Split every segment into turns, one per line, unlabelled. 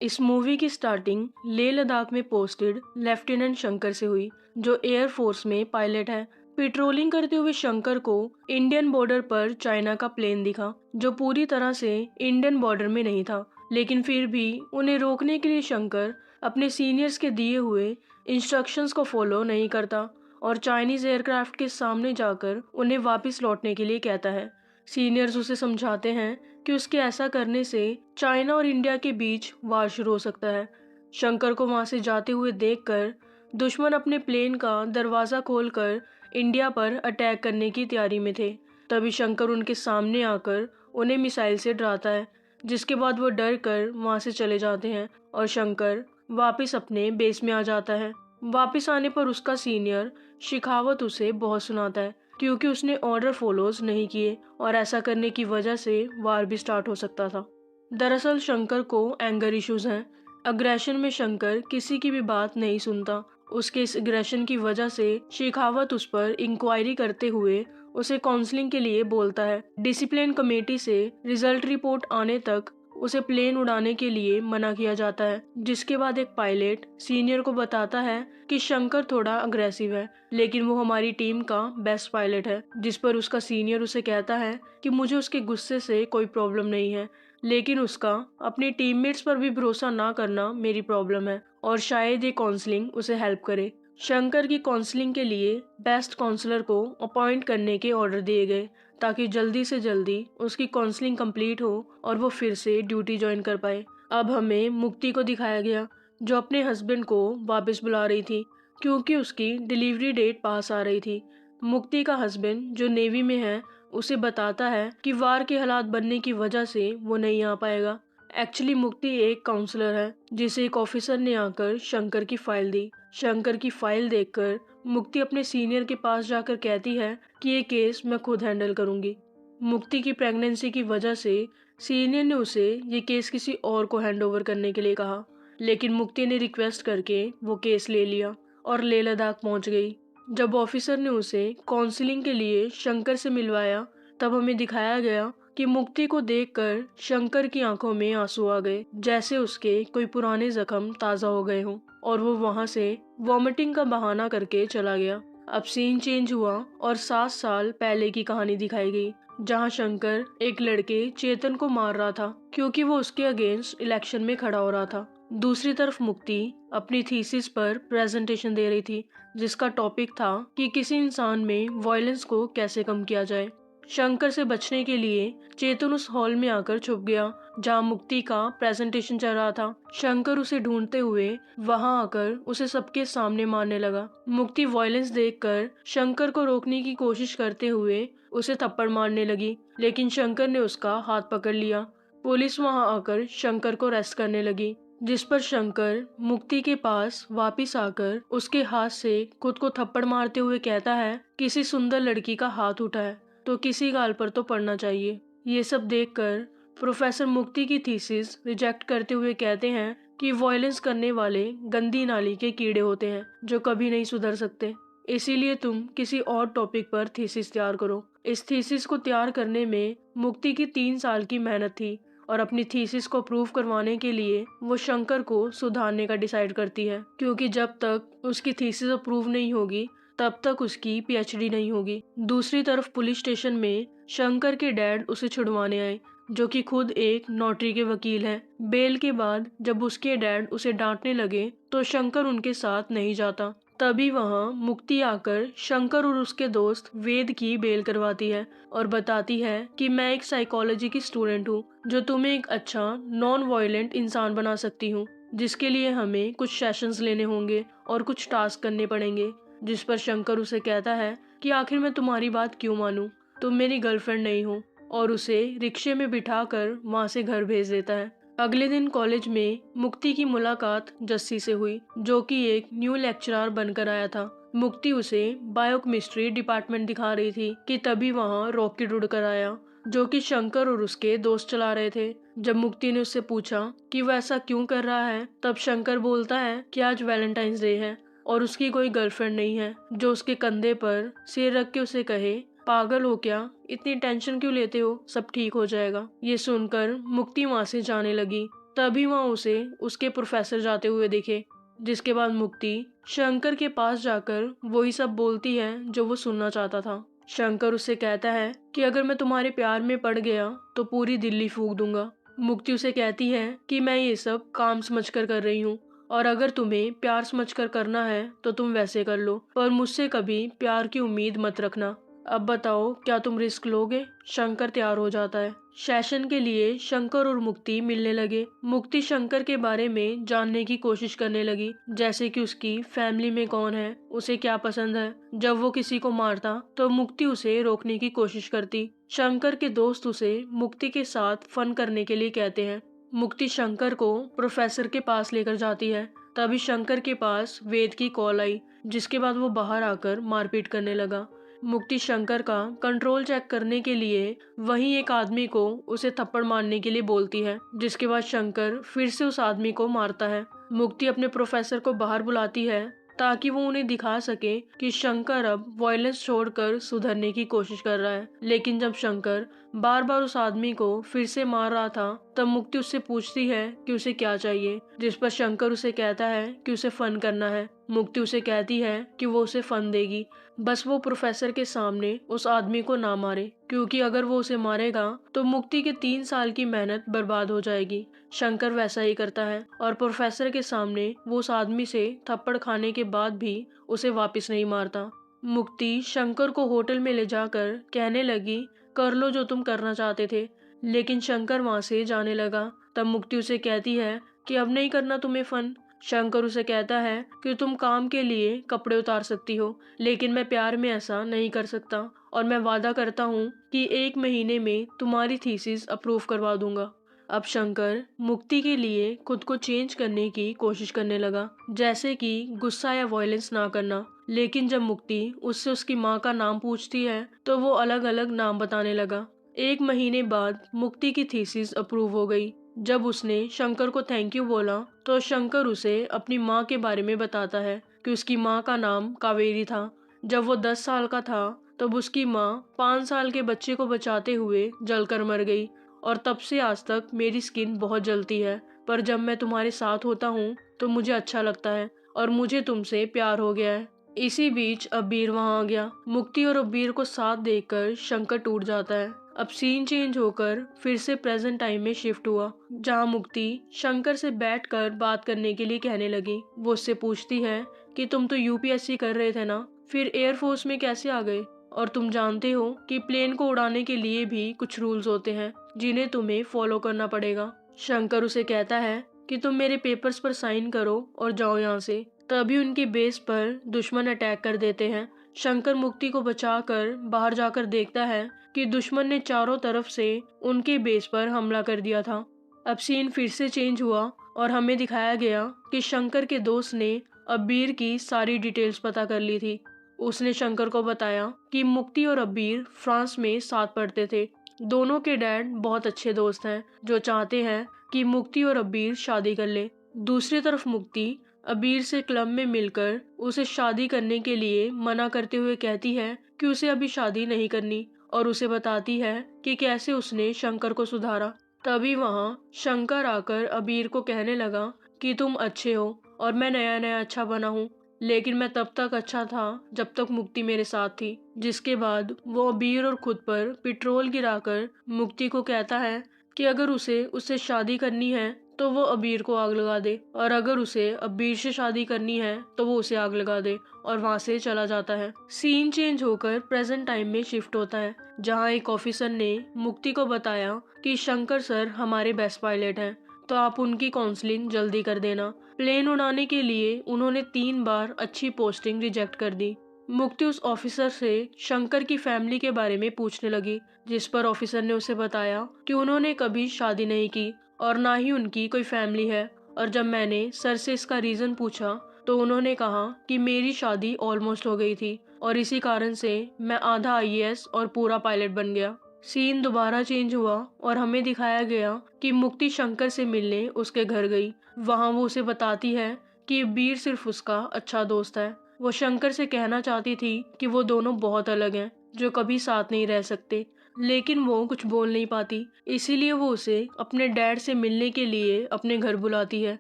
इस मूवी की स्टार्टिंग लेह लद्दाख में पोस्टेड लेफ्टिनेंट शंकर से हुई, जो एयर फोर्स में पायलट है। पेट्रोलिंग करते हुए शंकर को इंडियन बॉर्डर पर चाइना का प्लेन दिखा, जो पूरी तरह से इंडियन बॉर्डर में नहीं था। लेकिन फिर भी उन्हें रोकने के लिए शंकर अपने सीनियर्स के दिए हुए इंस्ट्रक्शंस को फॉलो नहीं करता और चाइनीज एयरक्राफ्ट के सामने जाकर उन्हें वापस लौटने के लिए कहता है। सीनियर्स उसे समझाते हैं कि उसके ऐसा करने से चाइना और इंडिया के बीच वार शुरू हो सकता है। शंकर को वहां से जाते हुए देखकर दुश्मन अपने प्लेन का दरवाजा खोलकर इंडिया पर अटैक करने की तैयारी में थे। तभी शंकर उनके सामने आकर उन्हें मिसाइल से डराता है, जिसके बाद वो डर कर वहां से चले जाते हैं और शंकर वापस अपने बेस में आ जाता है। वापस आने पर उसका सीनियर शिखावत उसे बहुत सुनाता है, क्योंकि उसने ऑर्डर फॉलोज नहीं किए और ऐसा करने की वजह से वार भी स्टार्ट हो सकता था। दरअसल शंकर को एंगर इश्यूज हैं। अग्रेशन में शंकर किसी की भी बात नहीं सुनता। उसके इस अग्रेशन की वजह से शेखावत उस पर इंक्वायरी करते हुए उसे काउंसलिंग के लिए बोलता है। डिसिप्लिन कमेटी से रिजल्ट रिपोर्ट आने तक उसे प्लेन उड़ाने के लिए मना किया जाता है, जिसके बाद एक पायलट सीनियर को बताता है कि शंकर थोड़ा अग्रेसिव है, लेकिन वो हमारी टीम का बेस्ट पायलट है। जिस पर उसका सीनियर उसे कहता है कि मुझे उसके गुस्से से कोई प्रॉब्लम नहीं है, लेकिन उसका अपने टीममेट्स पर भी भरोसा ना करना मेरी प्रॉब्लम है और शायद ये काउंसलिंग उसे हेल्प करे। शंकर की काउंसलिंग के लिए बेस्ट काउंसलर को अपॉइंट करने के ऑर्डर दिए गए, ताकि जल्दी से जल्दी उसकी काउंसलिंग कंप्लीट हो और वो फिर से ड्यूटी ज्वाइन कर पाए। अब हमें मुक्ति को दिखाया गया, जो अपने हस्बैंड को वापस बुला रही थी, क्योंकि उसकी डिलीवरी डेट पास आ रही थी। मुक्ति का हस्बैंड, जो नेवी में है, उसे बताता है कि वार के हालात बनने की वजह से वो नहीं आ पाएगा। एक्चुअली मुक्ति एक काउंसलर है, जिसे एक ऑफिसर ने आकर शंकर की फाइल दी। शंकर की फाइल देखकर मुक्ति अपने सीनियर के पास जाकर कहती है कि ये केस मैं खुद हैंडल करूंगी। मुक्ति की प्रेगनेंसी की वजह से सीनियर ने उसे ये केस किसी और को हैंड ओवर करने के लिए कहा, लेकिन मुक्ति ने रिक्वेस्ट करके वो केस ले लिया और लेह लद्दाख पहुंच गई। जब ऑफिसर ने उसे काउंसलिंग के लिए शंकर से मिलवाया, तब हमें दिखाया गया कि मुक्ति को देखकर शंकर की आंखों में आंसू आ गए, जैसे उसके कोई पुराने जख्म ताजा हो गए हों, और वो वहां से वॉमिटिंग का बहाना करके चला गया। अब सीन चेंज हुआ और 7 साल पहले की कहानी दिखाई गई, जहां शंकर एक लड़के चेतन को मार रहा था, क्योंकि वो उसके अगेंस्ट इलेक्शन में खड़ा हो रहा था। दूसरी तरफ मुक्ति अपनी थीसिस पर प्रेजेंटेशन दे रही थी, जिसका टॉपिक था कि किसी इंसान में वायलेंस को कैसे कम किया जाए। शंकर से बचने के लिए चेतन उस हॉल में आकर छुप गया, जहां मुक्ति का प्रेजेंटेशन चल रहा था। शंकर उसे ढूंढते हुए वहां आकर उसे सबके सामने मारने लगा। मुक्ति वायलेंस देखकर शंकर को रोकने की कोशिश करते हुए उसे थप्पड़ मारने लगी, लेकिन शंकर ने उसका हाथ पकड़ लिया। पुलिस वहां आकर शंकर को अरेस्ट करने लगी, जिस पर शंकर मुक्ति के पास वापिस आकर उसके हाथ से खुद को थप्पड़ मारते हुए कहता है, किसी सुंदर लड़की का हाथ उठा है तो किसी गाल पर तो पड़ना चाहिए। ये सब देखकर प्रोफेसर मुक्ति की थीसिस रिजेक्ट करते हुए कहते हैं कि वायलेंस करने वाले गंदी नाली के कीड़े होते हैं, जो कभी नहीं सुधर सकते। इसीलिए तुम किसी और टॉपिक पर थीसिस तैयार करो। इस थीसिस को तैयार करने में मुक्ति की 3 साल की मेहनत थी, और अपनी थीसिस को प्रूव करवाने के लिए वो शंकर को सुधारने का डिसाइड करती है, क्योंकि जब तक उसकी थीसिस अप्रूव नहीं होगी तब तक उसकी पीएचडी नहीं होगी। दूसरी तरफ पुलिस स्टेशन में शंकर के डैड उसे छुड़वाने आए, जो कि खुद एक नोटरी के वकील हैं। बेल के बाद जब उसके डैड उसे डांटने लगे तो शंकर उनके साथ नहीं जाता। तभी वहां मुक्ति आकर शंकर और उसके दोस्त वेद की बेल करवाती है और बताती है कि मैं एक साइकोलॉजी की स्टूडेंट हूँ, जो तुम्हें एक अच्छा नॉन वायलेंट इंसान बना सकती हूँ, जिसके लिए हमें कुछ सेशंस लेने होंगे और कुछ टास्क करने पड़ेंगे। जिस पर शंकर उसे कहता है कि आखिर मैं तुम्हारी बात क्यों मानूं, तुम मेरी गर्लफ्रेंड नहीं हो, और उसे रिक्शे में बिठाकर वहां से घर भेज देता है। अगले दिन कॉलेज में मुक्ति की मुलाकात जस्सी से हुई, जो कि एक न्यू लेक्चरर बनकर आया था। मुक्ति उसे बायोकेमिस्ट्री डिपार्टमेंट दिखा रही थी कि तभी वहां रॉकेट उड़कर आया, जो कि शंकर और उसके दोस्त चला रहे थे। जब मुक्ति ने उससे पूछा कि वह ऐसा क्यों कर रहा है, तब शंकर बोलता है कि आज वैलेंटाइंस डे है और उसकी कोई गर्लफ्रेंड नहीं है, जो उसके कंधे पर सिर रख के उसे कहे, पागल हो क्या, इतनी टेंशन क्यों लेते हो, सब ठीक हो जाएगा। ये सुनकर मुक्ति वहां से जाने लगी। तभी वहाँ उसे उसके प्रोफेसर जाते हुए दिखे, जिसके बाद मुक्ति शंकर के पास जाकर वही सब बोलती है जो वो सुनना चाहता था। शंकर उससे कहता है कि अगर मैं तुम्हारे प्यार में पड़ गया तो पूरी दिल्ली फूंक दूंगा। मुक्ति उसे कहती है कि मैं ये सब काम समझकर कर रही हूँ, और अगर तुम्हें प्यार समझकर करना है तो तुम वैसे कर लो, पर मुझसे कभी प्यार की उम्मीद मत रखना। अब बताओ, क्या तुम रिस्क लोगे? शंकर तैयार हो जाता है। सेशन के लिए शंकर और मुक्ति मिलने लगे। मुक्ति शंकर के बारे में जानने की कोशिश करने लगी, जैसे कि उसकी फैमिली में कौन है, उसे क्या पसंद है। जब वो किसी को मारता तो मुक्ति उसे रोकने की कोशिश करती। शंकर के दोस्त उसे मुक्ति के साथ फन करने के लिए कहते हैं। मुक्ति शंकर को प्रोफेसर के पास लेकर जाती है। तभी शंकर के पास वेद की कॉल आई, जिसके बाद वो बाहर आकर मारपीट करने लगा। मुक्ति शंकर का कंट्रोल चेक करने के लिए वहीं एक आदमी को उसे थप्पड़ मारने के लिए बोलती है, जिसके बाद शंकर फिर से उस आदमी को मारता है। मुक्ति अपने प्रोफेसर को बाहर बुलाती है ताकि वो उन्हें दिखा सके कि शंकर अब वायलेंस छोड़कर सुधरने की कोशिश कर रहा है। लेकिन जब शंकर बार बार उस आदमी को फिर से मार रहा था, तब मुक्ति उससे पूछती है कि उसे क्या चाहिए, जिस पर शंकर उसे कहता है कि उसे फन करना है। मुक्ति उसे कहती है कि वो उसे फन देगी, बस वो प्रोफेसर के सामने उस आदमी को ना मारे, क्योंकि अगर वो उसे मारेगा तो मुक्ति के 3 साल की मेहनत बर्बाद हो जाएगी। शंकर वैसा ही करता है और प्रोफेसर के सामने वो उस आदमी से थप्पड़ खाने के बाद भी उसे वापस नहीं मारता। मुक्ति शंकर को होटल में ले जाकर कहने लगी, कर लो जो तुम करना चाहते थे, लेकिन शंकर वहां से जाने लगा। तब मुक्ति उसे कहती है कि अब नहीं करना तुम्हें फन। शंकर उसे कहता है कि तुम काम के लिए कपड़े उतार सकती हो, लेकिन मैं प्यार में ऐसा नहीं कर सकता, और मैं वादा करता हूँ कि 1 महीने में तुम्हारी थीसिस अप्रूव करवा दूंगा। अब शंकर मुक्ति के लिए खुद को चेंज करने की कोशिश करने लगा, जैसे कि गुस्सा या वायलेंस ना करना। लेकिन जब मुक्ति उससे उसकी माँ का नाम पूछती है तो वो अलग अलग नाम बताने लगा। 1 महीने बाद मुक्ति की थीसिस अप्रूव हो गई। जब उसने शंकर को थैंक यू बोला तो शंकर उसे अपनी माँ के बारे में बताता है कि उसकी माँ का नाम कावेरी था। जब वो 10 साल का था तब उसकी माँ 5 साल के बच्चे को बचाते हुए जलकर मर गई, और तब से आज तक मेरी स्किन बहुत जलती है, पर जब मैं तुम्हारे साथ होता हूँ तो मुझे अच्छा लगता है और मुझे तुमसे प्यार हो गया है। इसी बीच अब्बीर वहाँ आ गया। मुक्ति और अब्बीर को साथ देखकर शंकर टूट जाता है। अब सीन चेंज होकर फिर से प्रेजेंट टाइम में शिफ्ट हुआ, जहाँ मुक्ति शंकर से बैठकर बात करने के लिए कहने लगी। वो उससे पूछती है कि तुम तो यूपीएससी कर रहे थे ना, फिर एयरफोर्स में कैसे आ गए? और तुम जानते हो कि प्लेन को उड़ाने के लिए भी कुछ रूल्स होते हैं जिन्हें तुम्हें फॉलो करना पड़ेगा। शंकर उसे कहता है कि तुम मेरे पेपर्स पर साइन करो और जाओ यहाँ से। तभी उनके बेस पर दुश्मन अटैक कर देते हैं। शंकर मुक्ति को बचाकर बाहर जाकर देखता है कि दुश्मन ने चारों तरफ से उनके बेस पर हमला कर दिया था। अब सीन फिर से चेंज हुआ और हमें दिखाया गया कि शंकर के दोस्त ने अब्बीर की सारी डिटेल्स पता कर ली थी। उसने शंकर को बताया कि मुक्ति और अब्बीर फ्रांस में साथ पढ़ते थे। दोनों के डैड बहुत अच्छे दोस्त हैं जो चाहते हैं कि मुक्ति और अब्बीर शादी कर ले। दूसरी तरफ मुक्ति अब्बीर से क्लब में मिलकर उसे शादी करने के लिए मना करते हुए कहती है कि उसे अभी शादी नहीं करनी, और उसे बताती है कि कैसे उसने शंकर को सुधारा। तभी वहाँ शंकर आकर अब्बीर को कहने लगा कि तुम अच्छे हो और मैं नया नया अच्छा बना हूँ, लेकिन मैं तब तक अच्छा था जब तक मुक्ति मेरे साथ थी। जिसके बाद वो अब्बीर और खुद पर पेट्रोल गिराकर मुक्ति को कहता है कि अगर उसे उससे शादी करनी है तो वो अब्बीर को आग लगा दे, और अगर उसे अब्बीर से शादी करनी है तो वो उसे आग लगा दे, और वहाँ से चला जाता है। सीन चेंज होकर प्रेजेंट टाइम में शिफ्ट होता है, जहाँ एक ऑफिसर ने मुक्ति को बताया कि शंकर सर हमारे बेस्ट पायलट हैं, तो आप उनकी काउंसलिंग जल्दी कर देना। प्लेन उड़ाने के लिए उन्होंने 3 बार अच्छी पोस्टिंग रिजेक्ट कर दी। मुक्ति उस ऑफिसर से शंकर की फैमिली के बारे में पूछने लगी, जिस पर ऑफिसर ने उसे बताया कि उन्होंने कभी शादी नहीं की और ना ही उनकी कोई फैमिली है। और जब मैंने सर से इसका रीजन पूछा तो उन्होंने कहा कि मेरी शादी ऑलमोस्ट हो गई थी और इसी कारण से मैं आधा आईएएस और पूरा पायलट बन गया। सीन दोबारा चेंज हुआ और हमें दिखाया गया कि मुक्ति शंकर से मिलने उसके घर गई। वहाँ वो उसे बताती है कि वीर सिर्फ उसका अच्छा दोस्त है। वो शंकर से कहना चाहती थी कि वो दोनों बहुत अलग हैं, जो कभी साथ नहीं रह सकते, लेकिन वो कुछ बोल नहीं पाती। इसीलिए वो उसे अपने डैड से मिलने के लिए अपने घर बुलाती है।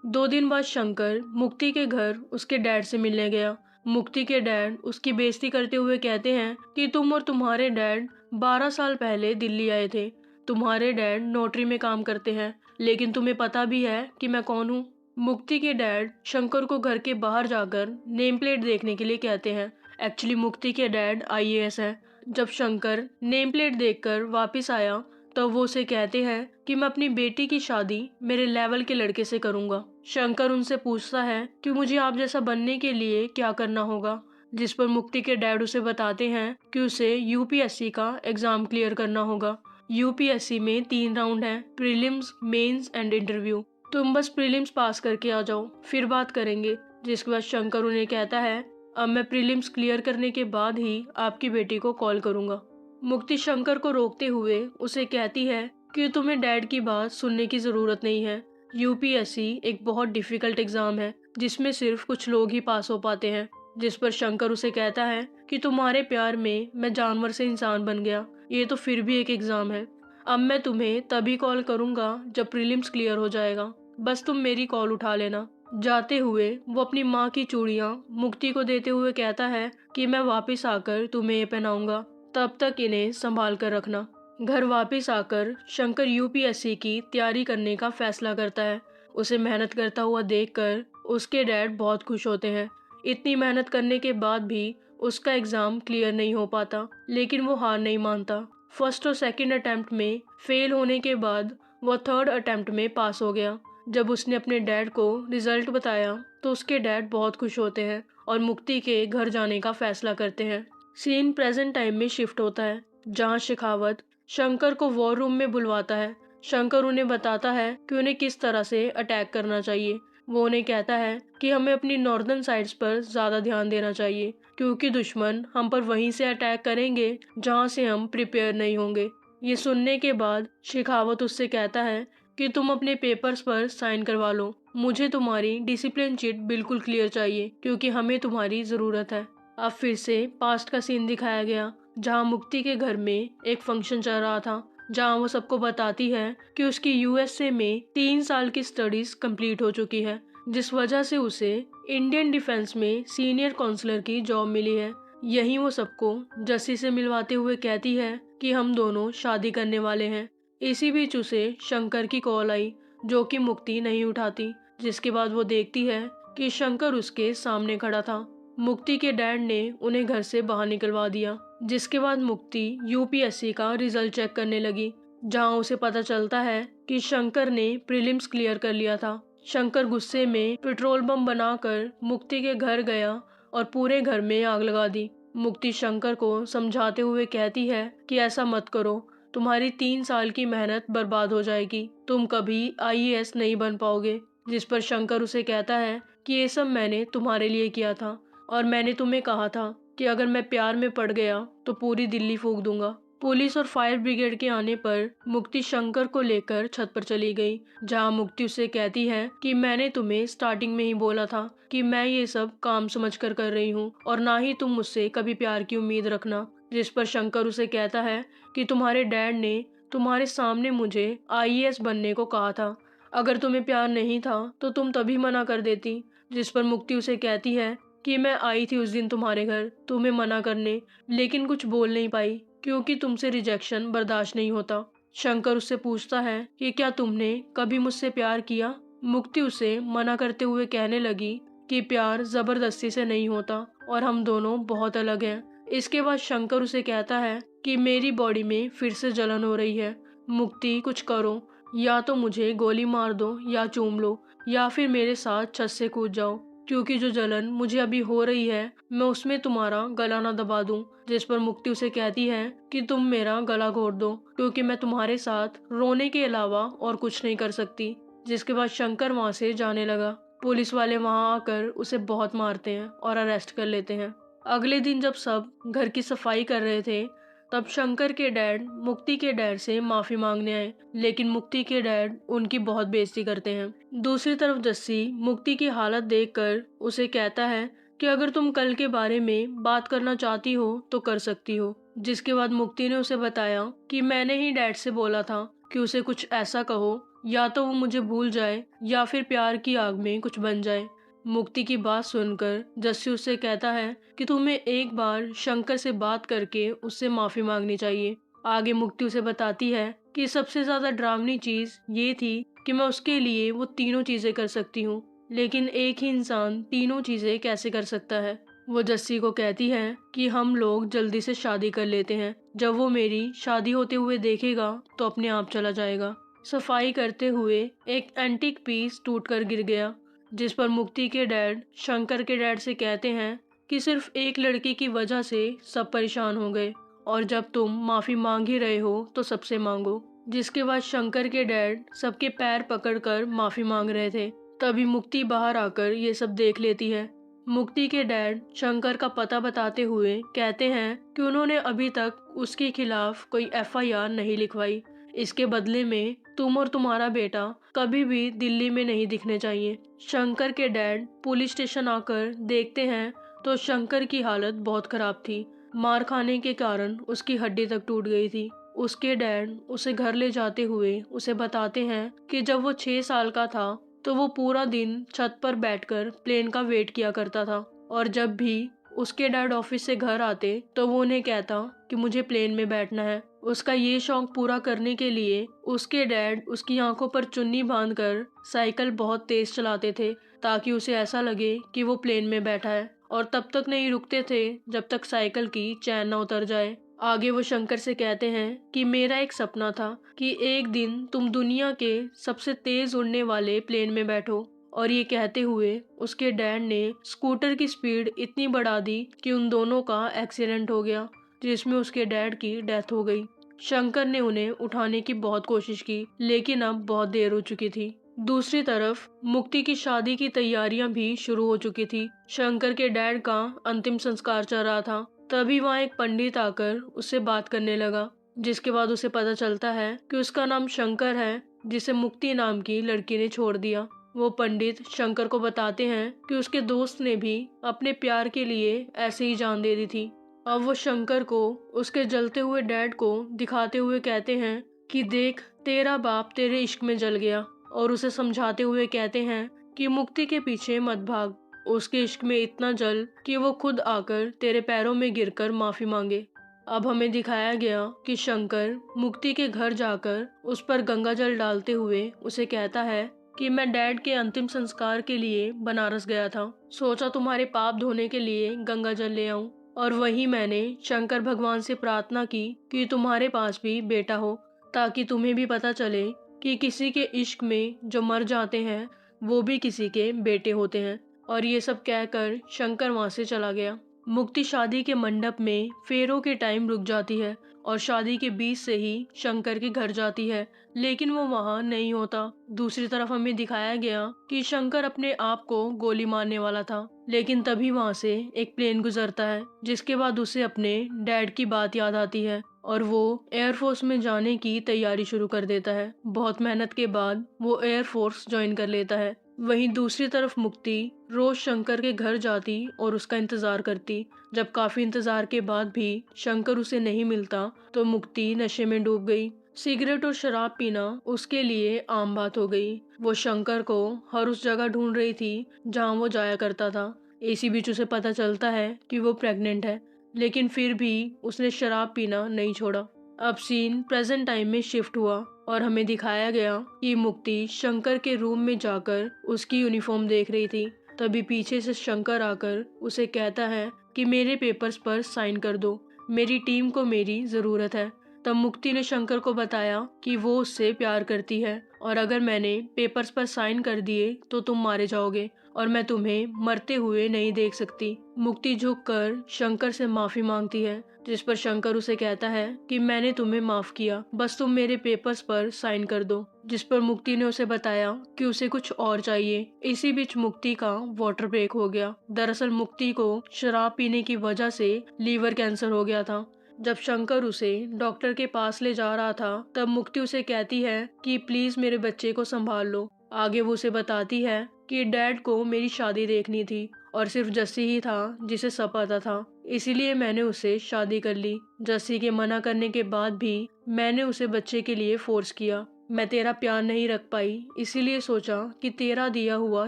2 दिन बाद शंकर मुक्ति के घर उसके डैड से मिलने गया। मुक्ति के डैड उसकी बेइज्जती करते हुए कहते हैं कि तुम और तुम्हारे डैड 12 साल पहले दिल्ली आए थे। तुम्हारे डैड नोटरी में काम करते हैं, लेकिन तुम्हें पता भी है कि मैं कौन हूँ। मुक्ति के डैड शंकर को घर के बाहर जाकर नेम प्लेट देखने के लिए कहते हैं। एक्चुअली मुक्ति के डैड आईएएस है। जब शंकर नेम प्लेट देखकर वापस आया तब वो उसे कहते हैं कि मैं अपनी बेटी की शादी मेरे लेवल के लड़के से करूंगा। शंकर उनसे पूछता है कि मुझे आप जैसा बनने के लिए क्या करना होगा, जिस पर मुक्ति के डैड उसे बताते हैं कि उसे यूपीएससी का एग्जाम क्लियर करना होगा। यूपीएससी में 3 राउंड हैं, प्रीलिम्स, मेंस एंड इंटरव्यू। तुम बस प्रीलिम्स पास करके आ जाओ, फिर बात करेंगे। जिसके बाद शंकर उन्हें कहता है अब मैं प्रीलिम्स क्लियर करने के बाद ही आपकी बेटी को कॉल करूंगा। मुक्ति शंकर को रोकते हुए उसे कहती है कि तुम्हें डैड की बात सुनने की जरूरत नहीं है। यूपीएससी एक बहुत डिफिकल्ट एग्जाम है जिसमें सिर्फ कुछ लोग ही पास हो पाते हैं। जिस पर शंकर उसे कहता है कि तुम्हारे प्यार में मैं जानवर से इंसान बन गया, ये तो फिर भी एक एग्जाम है। अब मैं तुम्हें तभी कॉल करूंगा जब प्रीलिम्स क्लियर हो जाएगा, बस तुम मेरी कॉल उठा लेना। जाते हुए वो अपनी माँ की चूड़ियाँ मुक्ति को देते हुए कहता है कि मैं वापस आकर तुम्हें ये पहनाऊंगा, तब तक इन्हें संभाल कर रखना। घर वापस आकर शंकर यूपीएससी की तैयारी करने का फैसला करता है। उसे मेहनत करता हुआ देखकर उसके डैड बहुत खुश होते हैं। इतनी मेहनत करने के बाद भी उसका एग्जाम क्लियर नहीं हो पाता, लेकिन वो हार नहीं मानता। फर्स्ट और सेकंड अटेम्प्ट में फेल होने के बाद वो थर्ड अटेम्प्ट में पास हो गया। जब उसने अपने डैड को रिजल्ट बताया तो उसके डैड बहुत खुश होते हैं और मुक्ति के घर जाने का फैसला करते हैं। सीन प्रेजेंट टाइम में शिफ्ट होता है, जहां शेखावत शंकर को वॉर रूम में बुलवाता है। शंकर उन्हें बताता है कि उन्हें किस तरह से अटैक करना चाहिए। वो उन्हें कहता है कि हमें अपनी नॉर्दर्न साइड्स पर ज्यादा ध्यान देना चाहिए, क्योंकि दुश्मन हम पर वहीं से अटैक करेंगे जहां से हम प्रिपेयर नहीं होंगे। ये सुनने के बाद शेखावत उससे कहता है कि तुम अपने पेपर्स पर साइन करवा लो। मुझे तुम्हारी डिसिप्लिन शीट बिल्कुल क्लियर चाहिए, क्योंकि हमें तुम्हारी जरूरत है। अब फिर से पास्ट का सीन दिखाया गया, जहां मुक्ति के घर में एक फंक्शन चल रहा था, जहां वो सबको बताती है कि उसकी यूएसए में 3 साल की स्टडीज कंप्लीट हो चुकी है, जिस वजह से उसे इंडियन डिफेंस में सीनियर काउंसलर की जॉब मिली है। यहीं वो सबको जस्सी से मिलवाते हुए कहती है कि हम दोनों शादी करने वाले हैं। इसी बीच उसे शंकर की कॉल आई, जो कि मुक्ति नहीं उठाती। जिसके बाद वो देखती है कि शंकर उसके सामने खड़ा था। मुक्ति के डैड ने उन्हें घर से बाहर निकलवा दिया। जिसके बाद मुक्ति यूपीएससी का रिजल्ट चेक करने लगी, जहां उसे पता चलता है कि शंकर ने प्रीलिम्स क्लियर कर लिया था। शंकर गुस्से में पेट्रोल बम बनाकर मुक्ति के घर गया और पूरे घर में आग लगा दी। मुक्ति शंकर को समझाते हुए कहती है कि ऐसा मत करो, तुम्हारी 3 साल की मेहनत बर्बाद हो जाएगी, तुम कभी आईएएस नहीं बन पाओगे। जिस पर शंकर उसे कहता है कि ये सब मैंने तुम्हारे लिए किया था और मैंने तुम्हें कहा था कि अगर मैं प्यार में पड़ गया तो पूरी दिल्ली फूंक दूंगा। पुलिस और फायर ब्रिगेड के आने पर मुक्ति शंकर को लेकर छत पर चली गई, जहां मुक्ति उससे कहती है कि मैंने तुम्हें स्टार्टिंग में ही बोला था कि मैं ये सब काम समझकर कर रही हूँ और ना ही तुम मुझसे कभी प्यार की उम्मीद रखना। जिस पर शंकर उसे कहता है कि तुम्हारे डैड ने तुम्हारे सामने मुझे आईएएस बनने को कहा था, अगर तुम्हें प्यार नहीं था तो तुम तभी मना कर देती। जिस पर मुक्ति उसे कहती है कि मैं आई थी उस दिन तुम्हारे घर तुम्हें मना करने, लेकिन कुछ बोल नहीं पाई क्योंकि तुमसे रिजेक्शन बर्दाश्त नहीं होता। शंकर उससे पूछता है कि क्या तुमने कभी मुझसे प्यार किया। मुक्ति उसे मना करते हुए कहने लगी कि प्यार जबरदस्ती से नहीं होता और हम दोनों बहुत अलग हैं। इसके बाद शंकर उसे कहता है कि मेरी बॉडी में फिर से जलन हो रही है, मुक्ति कुछ करो, या तो मुझे गोली मार दो या चूम लो या फिर मेरे साथ छत से कूद जाओ, क्योंकि जो जलन मुझे अभी हो रही है मैं उसमें तुम्हारा गला ना दबा दूं। जिस पर मुक्ति उसे कहती है कि तुम मेरा गला घोट दो, क्योंकि मैं तुम्हारे साथ रोने के अलावा और कुछ नहीं कर सकती। जिसके बाद शंकर वहां से जाने लगा। पुलिस वाले वहां आकर उसे बहुत मारते हैं और अरेस्ट कर लेते हैं। अगले दिन जब सब घर की सफाई कर रहे थे तब शंकर के डैड मुक्ति के डैड से माफी मांगने आए, लेकिन मुक्ति के डैड उनकी बहुत बेइज्जती करते हैं। दूसरी तरफ जस्सी मुक्ति की हालत देखकर उसे कहता है कि अगर तुम कल के बारे में बात करना चाहती हो तो कर सकती हो, जिसके बाद मुक्ति ने उसे बताया कि मैंने ही डैड से बोला था कि उसे कुछ ऐसा कहो या तो वो मुझे भूल जाए या फिर प्यार की आग में कुछ बन जाए। मुक्ति की बात सुनकर जस्सी उससे कहता है कि तुम्हें एक बार शंकर से बात करके उससे माफी मांगनी चाहिए। आगे मुक्ति उसे बताती है कि सबसे ज्यादा डरावनी चीज ये थी कि मैं उसके लिए वो तीनों चीजें कर सकती हूँ, लेकिन एक ही इंसान तीनों चीजें कैसे कर सकता है। वो जस्सी को कहती है कि हम लोग जल्दी से शादी कर लेते हैं, जब वो मेरी शादी होते हुए देखेगा तो अपने आप चला जाएगा। सफाई करते हुए एक एंटीक पीस टूटकर गिर गया, जिस पर मुक्ति के डैड शंकर के डैड से कहते हैं कि सिर्फ एक लड़की की वजह से सब परेशान हो गए और जब तुम माफी मांग ही रहे हो तो सबसे मांगो। जिसके बाद शंकर के डैड सबके पैर पकड़कर माफी मांग रहे थे। तभी मुक्ति बाहर आकर ये सब देख लेती है। मुक्ति के डैड शंकर का पता बताते हुए कहते हैं कि उन्होंने अभी तक उसके खिलाफ कोई एफआईआर नहीं लिखवाई। इसके बदले में तुम और तुम्हारा बेटा कभी भी दिल्ली में नहीं दिखने चाहिए। शंकर के डैड पुलिस स्टेशन आकर देखते हैं तो शंकर की हालत बहुत खराब थी। मार खाने के कारण उसकी हड्डी तक टूट गई थी। उसके डैड उसे घर ले जाते हुए उसे बताते हैं कि जब वो 6 साल का था तो वो पूरा दिन छत पर बैठकर प्लेन का वेट किया करता था और जब भी उसके डैड ऑफिस से घर आते तो वो उन्हें कहता कि मुझे प्लेन में बैठना है। उसका ये शौक पूरा करने के लिए उसके डैड उसकी आंखों पर चुन्नी बांधकर साइकिल बहुत तेज चलाते थे ताकि उसे ऐसा लगे कि वो प्लेन में बैठा है, और तब तक नहीं रुकते थे जब तक साइकिल की चैन न उतर जाए। आगे वो शंकर से कहते हैं कि मेरा एक सपना था कि एक दिन तुम दुनिया के सबसे तेज उड़ने वाले प्लेन में बैठो, और ये कहते हुए उसके डैड ने स्कूटर की स्पीड इतनी बढ़ा दी कि उन दोनों का एक्सीडेंट हो गया, जिसमें उसके डैड की डेथ हो गई। शंकर ने उन्हें उठाने की बहुत कोशिश की, लेकिन अब बहुत देर हो चुकी थी। दूसरी तरफ मुक्ति की शादी की तैयारियां भी शुरू हो चुकी थी। शंकर के डैड का अंतिम संस्कार चल रहा था। तभी वहाँ एक पंडित आकर उससे बात करने लगा, जिसके बाद उसे पता चलता है कि उसका नाम शंकर है, जिसे मुक्ति नाम की लड़की ने छोड़ दिया। वो पंडित शंकर को बताते हैं कि उसके दोस्त ने भी अपने प्यार के लिए ऐसे ही जान दे दी थी। अब वो शंकर को उसके जलते हुए डैड को दिखाते हुए कहते हैं कि देख, तेरा बाप तेरे इश्क में जल गया, और उसे समझाते हुए कहते हैं कि मुक्ति के पीछे मत भाग। उसके इश्क में इतना जल कि वो खुद आकर तेरे पैरों में गिरकर माफी मांगे। अब हमें दिखाया गया कि शंकर मुक्ति के घर जाकर उस पर गंगा जल डालते हुए उसे कहता है कि मैं डैड के अंतिम संस्कार के लिए बनारस गया था, सोचा तुम्हारे पाप धोने के लिए गंगा जल ले आऊं, और वहीं मैंने शंकर भगवान से प्रार्थना की कि तुम्हारे पास भी बेटा हो, ताकि तुम्हें भी पता चले कि किसी के इश्क में जो मर जाते हैं वो भी किसी के बेटे होते हैं। और ये सब कहकर शंकर वहां से चला गया। मुक्ति शादी के मंडप में फेरों के टाइम रुक जाती है और शादी के बीच से ही शंकर के घर जाती है, लेकिन वो वहां नहीं होता। दूसरी तरफ हमें दिखाया गया कि शंकर अपने आप को गोली मारने वाला था, लेकिन तभी वहां से एक प्लेन गुजरता है, जिसके बाद उसे अपने डैड की बात याद आती है और वो एयरफोर्स में जाने की तैयारी शुरू कर देता है। बहुत मेहनत के बाद वो एयरफोर्स ज्वाइन कर लेता है। वहीं दूसरी तरफ मुक्ति रोज शंकर के घर जाती और उसका इंतजार करती। जब काफी इंतजार के बाद भी शंकर उसे नहीं मिलता तो मुक्ति नशे में डूब गई। सिगरेट और शराब पीना उसके लिए आम बात हो गई। वो शंकर को हर उस जगह ढूंढ रही थी जहाँ वो जाया करता था। इसी बीच उसे पता चलता है कि वो प्रेग्नेंट है, लेकिन फिर भी उसने शराब पीना नहीं छोड़ा। अब सीन प्रेजेंट टाइम में शिफ्ट हुआ और हमें दिखाया गया कि मुक्ति शंकर के रूम में जाकर उसकी यूनिफॉर्म देख रही थी। तभी पीछे से शंकर आकर उसे कहता है कि मेरे पेपर्स पर साइन कर दो, मेरी टीम को मेरी जरूरत है। तब मुक्ति ने शंकर को बताया कि वो उससे प्यार करती है और अगर मैंने पेपर्स पर साइन कर दिए तो तुम मारे जाओगे और मैं तुम्हें मरते हुए नहीं देख सकती। मुक्ति झुककर शंकर से माफी मांगती है, जिस पर शंकर उसे कहता है कि मैंने तुम्हें माफ किया, बस तुम मेरे पेपर्स पर साइन कर दो। जिस पर मुक्ति ने उसे बताया कि उसे कुछ और चाहिए। इसी बीच मुक्ति का वाटर ब्रेक हो गया। दरअसल मुक्ति को शराब पीने की वजह से लीवर कैंसर हो गया था। जब शंकर उसे डॉक्टर के पास ले जा रहा था तब मुक्ति उसे कहती है कि प्लीज मेरे बच्चे को संभाल लो। आगे वो उसे बताती है कि डैड को मेरी शादी देखनी थी और सिर्फ जस्सी ही था जिसे सब पता था। इसीलिए मैंने उससे शादी कर ली। जस्सी के मना करने के बाद भी मैंने उसे बच्चे के लिए फोर्स किया। मैं तेरा प्यार नहीं रख पाई, इसीलिए सोचा कि तेरा दिया हुआ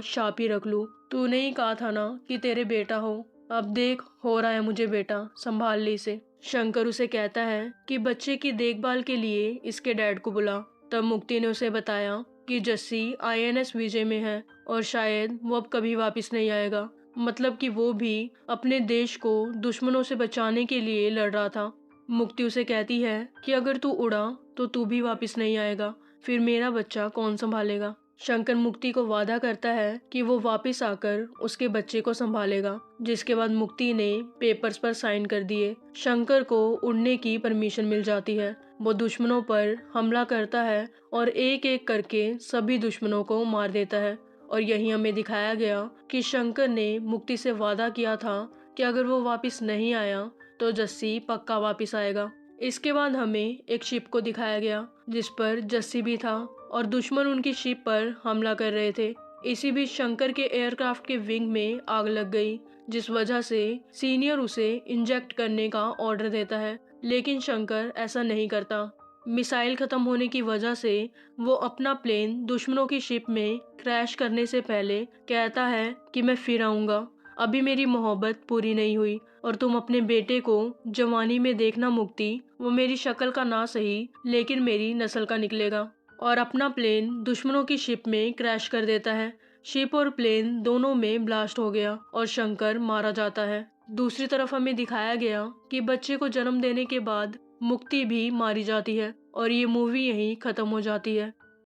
शाप ही रख लूं। तूने ही कहा था ना कि तेरे बेटा हो। अब देख, हो रहा है मुझे बेटा, संभाल ले इसे। शंकर उसे कहता है कि बच्चे की देखभाल के लिए इसके डैड को बुला। तब मुक्ति ने उसे बताया कि जस्सी आईएनएस विजय में है और शायद वो अब कभी वापस नहीं आएगा। मतलब कि वो भी अपने देश को दुश्मनों से बचाने के लिए लड़ रहा था। मुक्ति उसे कहती है कि अगर तू उड़ा तो तू भी वापस नहीं आएगा, फिर मेरा बच्चा कौन संभालेगा। शंकर मुक्ति को वादा करता है कि वो वापस आकर उसके बच्चे को संभालेगा। जिसके बाद मुक्ति ने पेपर्स पर साइन कर दिए। शंकर को उड़ने की परमिशन मिल जाती है। वो दुश्मनों पर हमला करता है और एक एक करके सभी दुश्मनों को मार देता है। और यही हमें दिखाया गया कि शंकर ने मुक्ति से वादा किया था कि अगर वो वापस नहीं आया तो जस्सी पक्का वापस आएगा। इसके बाद हमें एक शिप को दिखाया गया जिस पर जस्सी भी था और दुश्मन उनकी शिप पर हमला कर रहे थे। इसी बीच शंकर के एयरक्राफ्ट के विंग में आग लग गई, जिस वजह से सीनियर उसे इंजेक्ट करने का ऑर्डर देता है, लेकिन शंकर ऐसा नहीं करता। मिसाइल खत्म होने की वजह से वो अपना प्लेन दुश्मनों की शिप में क्रैश करने से पहले कहता है कि मैं फिर आऊंगा, अभी मेरी मोहब्बत पूरी नहीं हुई और तुम अपने बेटे को जवानी में देखना मुक्ति, वो मेरी शक्ल का ना सही लेकिन मेरी नस्ल का निकलेगा। और अपना प्लेन दुश्मनों की शिप में क्रैश कर देता है। शिप और प्लेन दोनों में ब्लास्ट हो गया और शंकर मारा जाता है। दूसरी तरफ हमें दिखाया गया कि बच्चे को जन्म देने के बाद मुक्ति भी मारी जाती है और ये मूवी यहीं खत्म हो जाती है।